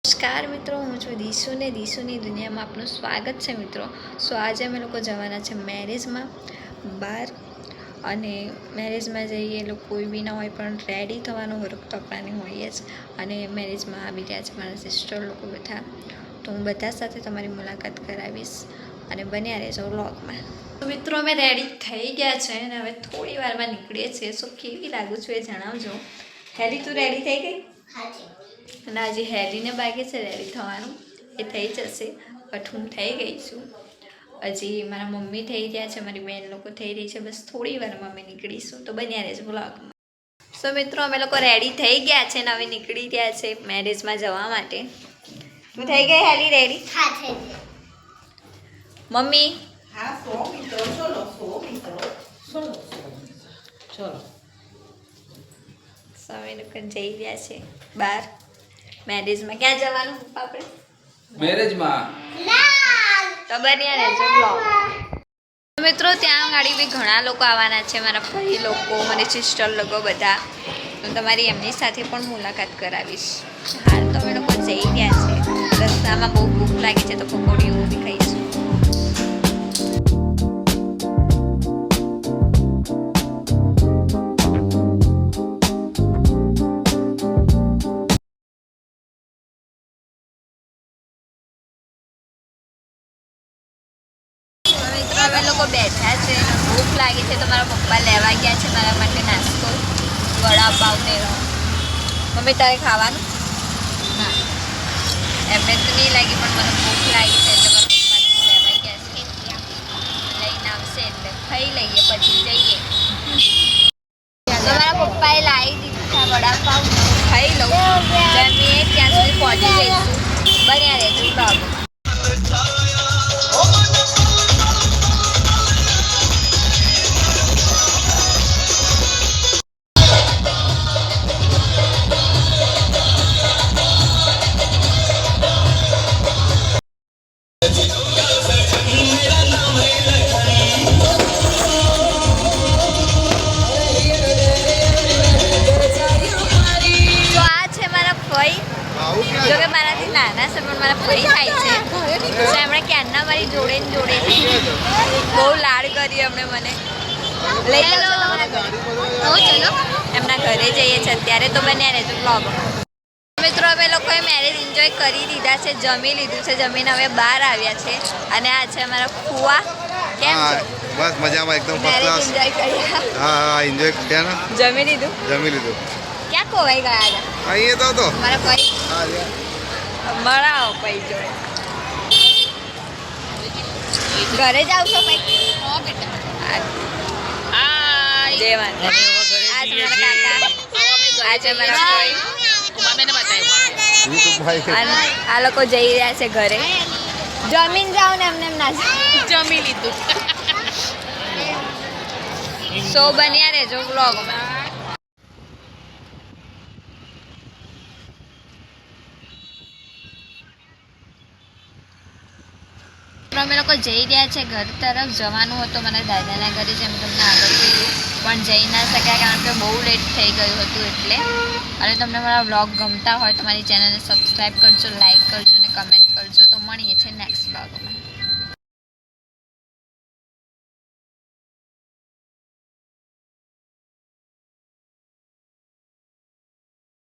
નમસ્કાર મિત્રો, હું છું દીસુ ને દીસુની દુનિયામાં આપનું સ્વાગત છે મિત્રો. સો આજે અમે લોકો જવાના છે મેરેજમાં બહાર, અને મેરેજમાં જઈએ લોકો કોઈ બી ના હોય પણ રેડી થવાનું વર્ક તો આપણાને હોય જ. અને મેરેજમાં આવી રહ્યા છે મારા સિસ્ટર લોકો બધા, તો હું બધા સાથે તમારી મુલાકાત કરાવીશ અને બન્યા રહેજો વ્લોગમાં. તો મિત્રો અમે રેડી થઈ ગયા છે અને હવે થોડી વારમાં નીકળીએ છીએ. સો કેવી લાગુ છું એ જણાવજો. હેરી, તું રેડી થઈ ગઈ? અને આજે હેરીને બાકી છે રેડી થવાનું, એ થઈ જશે. બટ હું થઈ ગઈ છું. હજી મારા મમ્મી થઈ ગયા છે, મારી બેન લોકો થઈ રહી છે. બસ થોડી વારમાં અમે નીકળીશું, તો બન્યા રહેજો વ્લોગમાં. સો મિત્રો અમે લોકો રેડી થઈ ગયા છે ને હવે નીકળી ગયા છે મેરેજમાં જવા માટે. તું થઈ ગઈ હેરી રેડી? હા, થઈ ગઈ. મમ્મી? હા, ચલો. સો અમે લોકો જઈ રહ્યા છે બહાર મેરેજમાં. ક્યાં જવાનું આપણે? મેરેજમાં. તો બન્યા રહેજો બ્લોગ. મિત્રો ત્યાં ગાડી બી ઘણા લોકો આવવાના છે, મારા ભાઈ લોકો, મારી સિસ્ટર લોકો બધા. તો તમારી એમની સાથે પણ મુલાકાત કરાવીશ. હાલ તો અમે લોકો જઈ ગયા છે. રસ્તામાં બહુ ભૂખ લાગી છે તો પકોડીઓ બી ખાઈશું. અમે લોકો બેઠા છે, ભૂખ લાગી છે તો મારા પપ્પા લેવા ગયા છે મારા માટે નાસ્તો, વડાપાવ ને. મમ્મી તારે ખાવાનું? ના, એમને તો નહીં લાગી પણ મને ભૂખ લાગી છે એટલે મારા પપ્પા લોકો લેવા ગયા છે. લઈને આવશે એટલે ખાઈ લઈએ પછી જઈએ. તો મારા પપ્પાએ લાવી દીધું છે વડાપાવ, ખાઈ લઉં. જમીએ ત્યાં સુધી પહોંચી જઈશું. બન્યા રહેજો બ્લોગમાં. જો કે મારાથી નાના છે પણ મારા ફરી થાય છે. એમણે ક્યારના મારી જોડે ને જોડે બહુ લાડ કરી એમણે મને. લઈ લો તમારા ઘરે. ચલો એમના ઘરે જઈએ છીએ અત્યારે, તો બન્યા રહેજો બ્લોગમાં. મિત્રો અમે લોકોએ મેરેજ એન્જોય કરી લીધા છે, જમી લીધું છે. જમીને હવે બહાર આવ્યા છે અને આ છે અમારા ફુવા. કેમ છો? બસ મજામાં, એકદમ ફર્સ્ટ ક્લાસ. એન્જોય કર્યા? હા, એન્જોય કર્યા ને. જમી લીધું? જમી લીધું. ક્યાં ખોવાઈ ગયા હતા? અહીંયા તો મારા ભાઈ મળાવો ભાઈ જોડે. ઘરે જાવ છો ભાઈ? જય માતા. આ છે મારા કાકા, આ છે મારા ભાઈ. આ લોકો જઈ રહ્યા છે ઘરે. જમીન જાઓ ને એમને એમ ના જમી લીધું. સો બન્યા રહેજો વ્લોગમાં. અમે લોકો જઈ રહ્યા છે ઘર તરફ. જવાનું હતું મને દાદાના ઘરે, જેમ તમને આગળ કીધું, પણ જઈ ના શક્યા કારણ કે બહુ લેટ થઈ ગયું હતું એટલે. અને તમને મારા વ્લોગ ગમતા હોય તો મારી ચેનલને સબસ્ક્રાઈબ કરજો, લાઈક કરજો અને કમેન્ટ કરજો. તો મળીએ છીએ નેક્સ્ટ વ્લોગમાં.